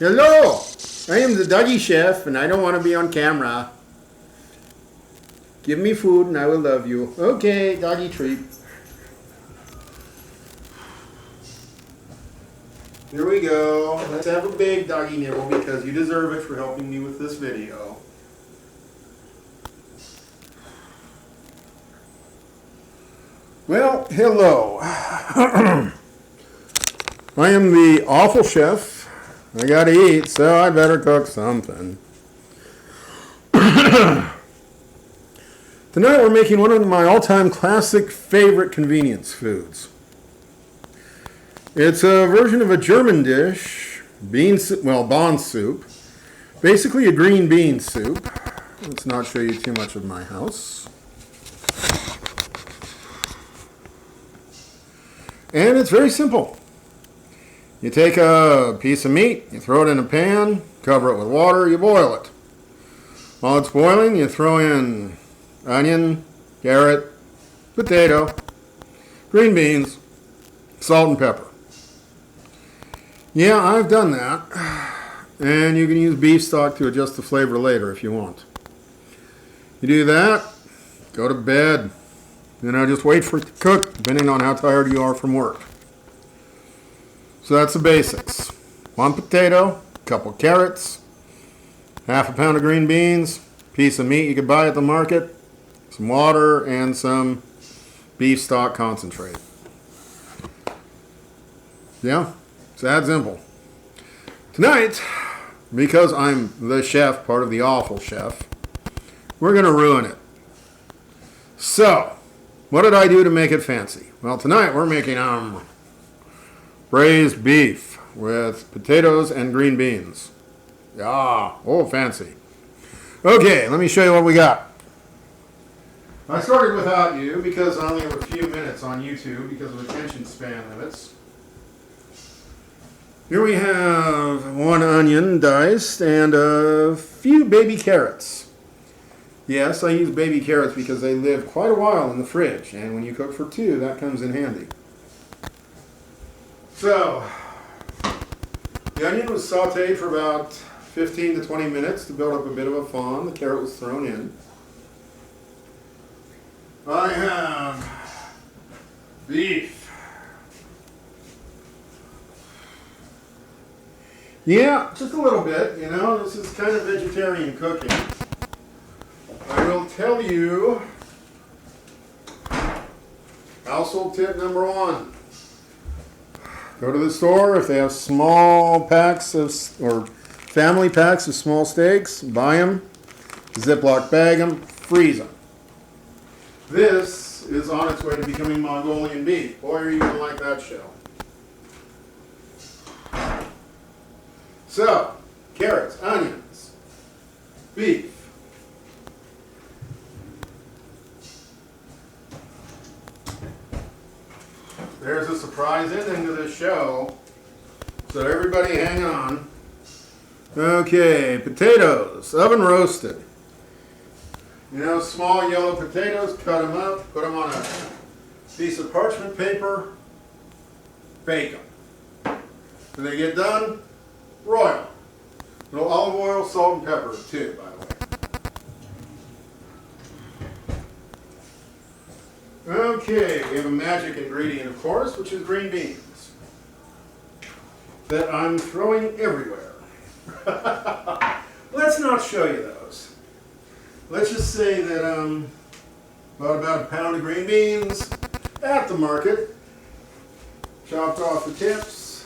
Hello! I am the Dougie Chef and I don't want to be on camera. Give me food and I will love you. Okay, doggy treat. Here we go. Let's have a big doggy nibble because you deserve it for helping me with this video. Well, hello. I am the awful chef. I gotta eat, so I better cook something. Tonight we're making one of my all-time classic favorite convenience foods. It's a version of a German dish, Bohnensuppe. Basically a green bean soup. Let's not show you too much of my house. And it's very simple. You take a piece of meat, you throw it in a pan, cover it with water, you boil it. While it's boiling, you throw in onion, carrot, potato, green beans, salt and pepper. Yeah, I've done that. And you can use beef stock to adjust the flavor later if you want. You do that, go to bed. Just wait for it to cook, depending on how tired you are from work. So that's the basics. 1 potato, a couple carrots, half a pound of green beans, piece of meat you could buy at the market, some water, and some beef stock concentrate. Yeah, it's that simple. Tonight, because I'm the chef, part of the awful chef, we're going to ruin it. So, what did I do to make it fancy? Well, tonight we're making braised beef with potatoes and green beans. Yeah, oh, fancy. Okay, let me show you what we got. I started without you because I only have a few minutes on YouTube because of attention span limits. Here we have 1 onion diced and a few baby carrots. Yes, I use baby carrots because they live quite a while in the fridge, and when you cook for 2, that comes in handy. So, the onion was sauteed for about 15 to 20 minutes to build up a bit of a fond. The carrot was thrown in. I have beef. Yeah, just a little bit, this is kind of vegetarian cooking. I will tell you, household tip number 1. Go to the store. If they have small packs or family packs of small steaks, buy them, Ziploc bag them, freeze them. This is on its way to becoming Mongolian beef. Boy, are you going to like that shell. So, carrots, onions, beef. There's a surprise ending to this show, so everybody hang on. Okay, potatoes, oven roasted. Small yellow potatoes, cut them up, put them on a piece of parchment paper, bake them. When they get done, broil them. A little olive oil, salt, and pepper too, by the way. Okay, we have a magic ingredient, of course, which is green beans that I'm throwing everywhere. Let's not show you those. Let's just say that about a pound of green beans at the market, chopped off the tips,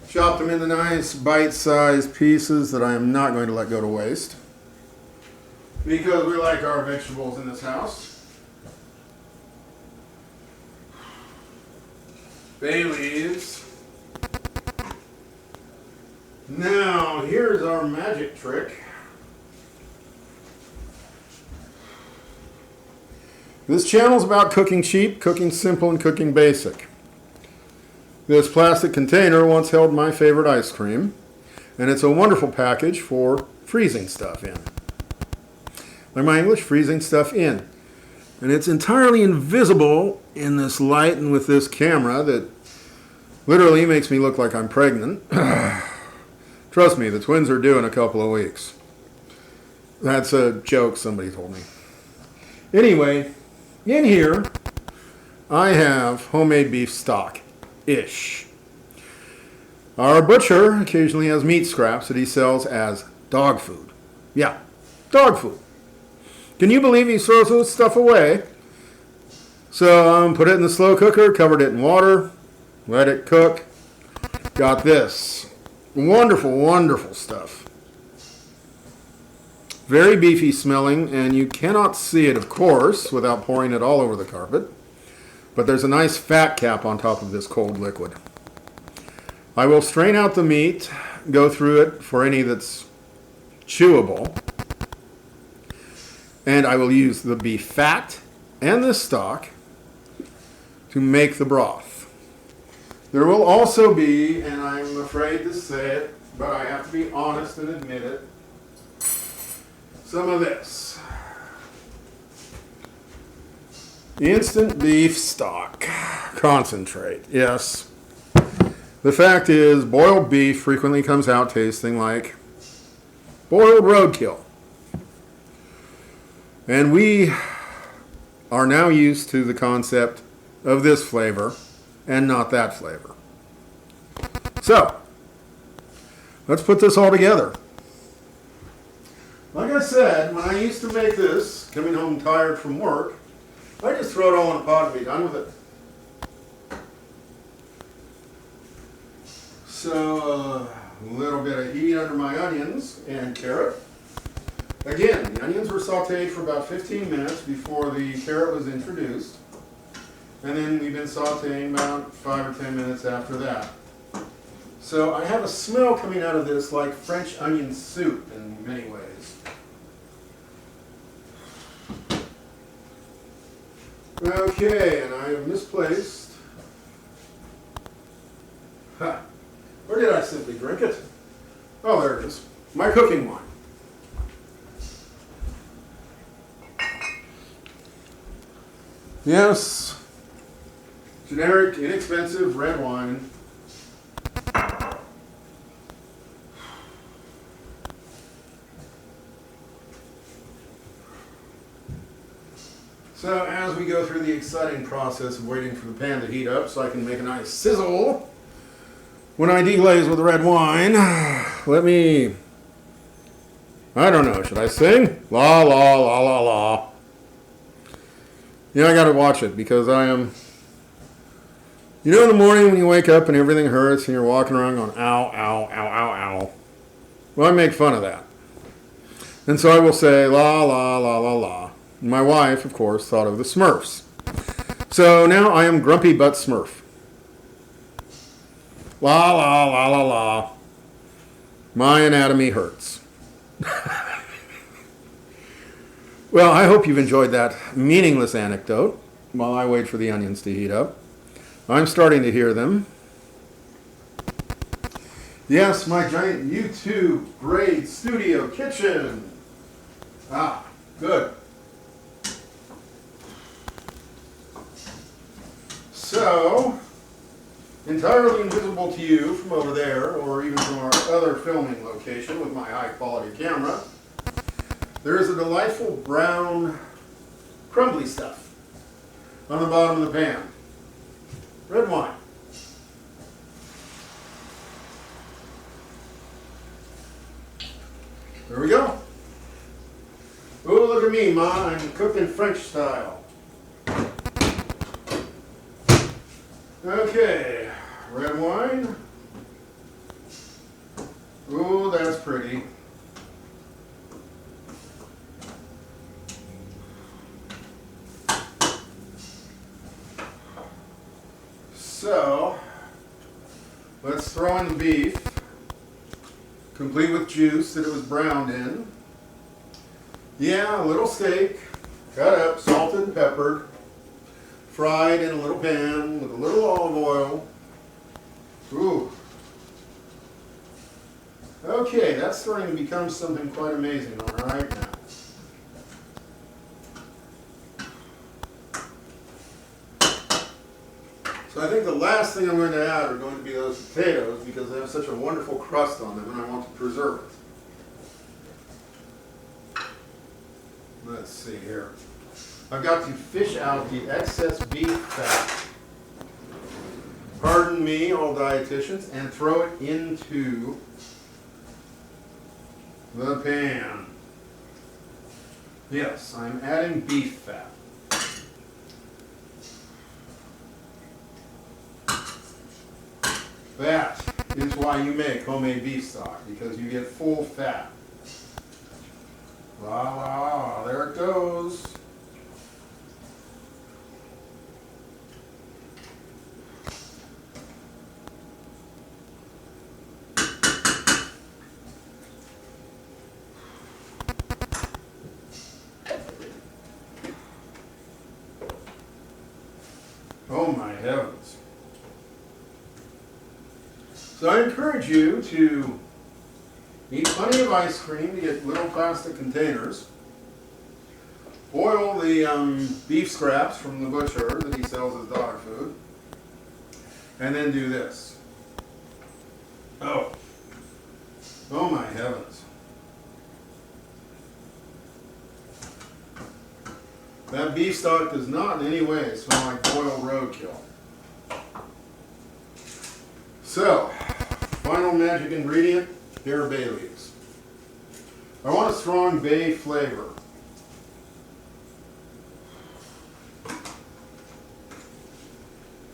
chopped them into nice bite-sized pieces that I am not going to let go to waste because we like our vegetables in this house. Bay leaves. Now, here's our magic trick. This channel is about cooking cheap, cooking simple, and cooking basic. This plastic container once held my favorite ice cream, and it's a wonderful package for freezing stuff in. Like my English, freezing stuff in. And it's entirely invisible in this light and with this camera that literally makes me look like I'm pregnant. Trust me, the twins are due in a couple of weeks. That's a joke somebody told me. Anyway, in here, I have homemade beef stock-ish. Our butcher occasionally has meat scraps that he sells as dog food. Yeah, dog food. Can you believe he throws this stuff away? So put it in the slow cooker, covered it in water, let it cook. Got this. Wonderful, wonderful stuff. Very beefy smelling, and you cannot see it, of course, without pouring it all over the carpet. But there's a nice fat cap on top of this cold liquid. I will strain out the meat, go through it for any that's chewable, and I will use the beef fat and the stock to make the broth. There will also be, and I'm afraid to say it, but I have to be honest and admit it, some of this. Instant beef stock concentrate. Yes. The fact is, boiled beef frequently comes out tasting like boiled roadkill. And we are now used to the concept of this flavor and not that flavor. So, let's put this all together. Like I said, when I used to make this, coming home tired from work, I just throw it all in a pot and be done with it. So, a little bit of heat under my onions and carrot. Again, the onions were sauteed for about 15 minutes before the carrot was introduced. And then we've been sauteing about 5 or 10 minutes after that. So I have a smell coming out of this like French onion soup in many ways. Okay, and I have misplaced. Or did I simply drink it? Oh, there it is. My cooking wine. Yes. Generic, inexpensive red wine. So as we go through the exciting process of waiting for the pan to heat up so I can make a nice sizzle, when I deglaze with red wine, let me, I don't know, should I sing? La la la la la. Yeah, I gotta watch it because I am, you know, in the morning when you wake up and everything hurts and you're walking around going, ow, ow, ow, ow, ow. Well, I make fun of that. And so I will say, la, la, la, la, la. My wife, of course, thought of the Smurfs. So now I am Grumpy Butt Smurf. La, la, la, la, la. My anatomy hurts. Well, I hope you've enjoyed that meaningless anecdote while I wait for the onions to heat up. I'm starting to hear them. Yes, my giant YouTube grade studio kitchen. Ah, good. So, entirely invisible to you from over there, or even from our other filming location with my high-quality camera, there is a delightful brown, crumbly stuff on the bottom of the pan. Red wine. There we go. Oh, look at me, Ma. I'm cooking French style. Okay, red wine. Oh, that's pretty. So, let's throw in the beef, complete with juice that it was browned in. Yeah, a little steak, cut up, salted and peppered, fried in a little pan with a little olive oil. Ooh. Okay, that's starting to become something quite amazing, all right now. So I think the last thing I'm going to add are going to be those potatoes because they have such a wonderful crust on them and I want to preserve it. Let's see here. I've got to fish out the excess beef fat. Pardon me, all dietitians, and throw it into the pan. Yes, I'm adding beef fat. That is why you make homemade beef stock, because you get full fat. La la la, there it goes. Oh my heavens. So I encourage you to eat plenty of ice cream to get little plastic containers. Boil the beef scraps from the butcher that he sells as dog food. And then do this. Oh my heavens. That beef stock does not in any way smell like boiled roadkill. So, final magic ingredient, here are bay leaves. I want a strong bay flavor.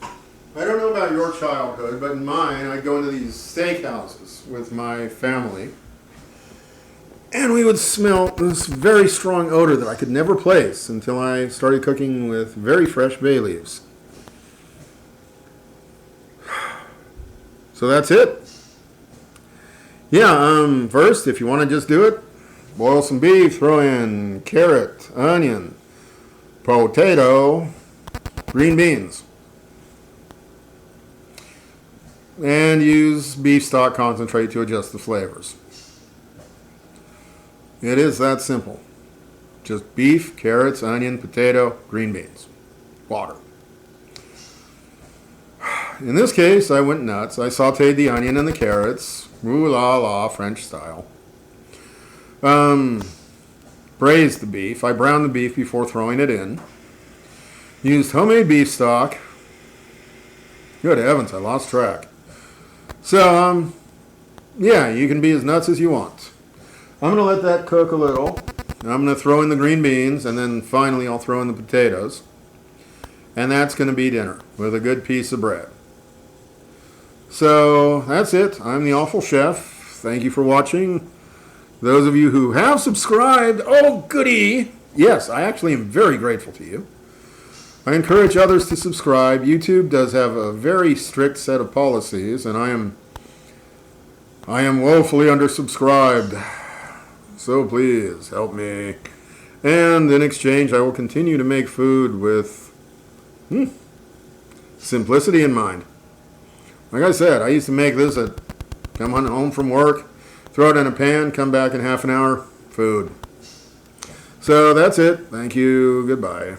I don't know about your childhood, but in mine, I'd go into these steakhouses with my family, and we would smell this very strong odor that I could never place until I started cooking with very fresh bay leaves. So that's it. Yeah, first, if you want to just do it, boil some beef, throw in carrot, onion, potato, green beans. And use beef stock concentrate to adjust the flavors. It is that simple. Just beef, carrots, onion, potato, green beans, water. In this case, I went nuts. I sauteed the onion and the carrots. Ooh la la, French style. Braised the beef. I browned the beef before throwing it in. Used homemade beef stock. Good heavens, I lost track. So, yeah, you can be as nuts as you want. I'm going to let that cook a little. I'm going to throw in the green beans, and then finally I'll throw in the potatoes. And that's going to be dinner with a good piece of bread. So, that's it. I'm the Awful Chef. Thank you for watching. Those of you who have subscribed, oh goody! Yes, I actually am very grateful to you. I encourage others to subscribe. YouTube does have a very strict set of policies, and I am woefully undersubscribed. So please help me. And in exchange, I will continue to make food with simplicity in mind. Like I said, I used to make this at come home from work, throw it in a pan, come back in half an hour, food. So that's it. Thank you. Goodbye.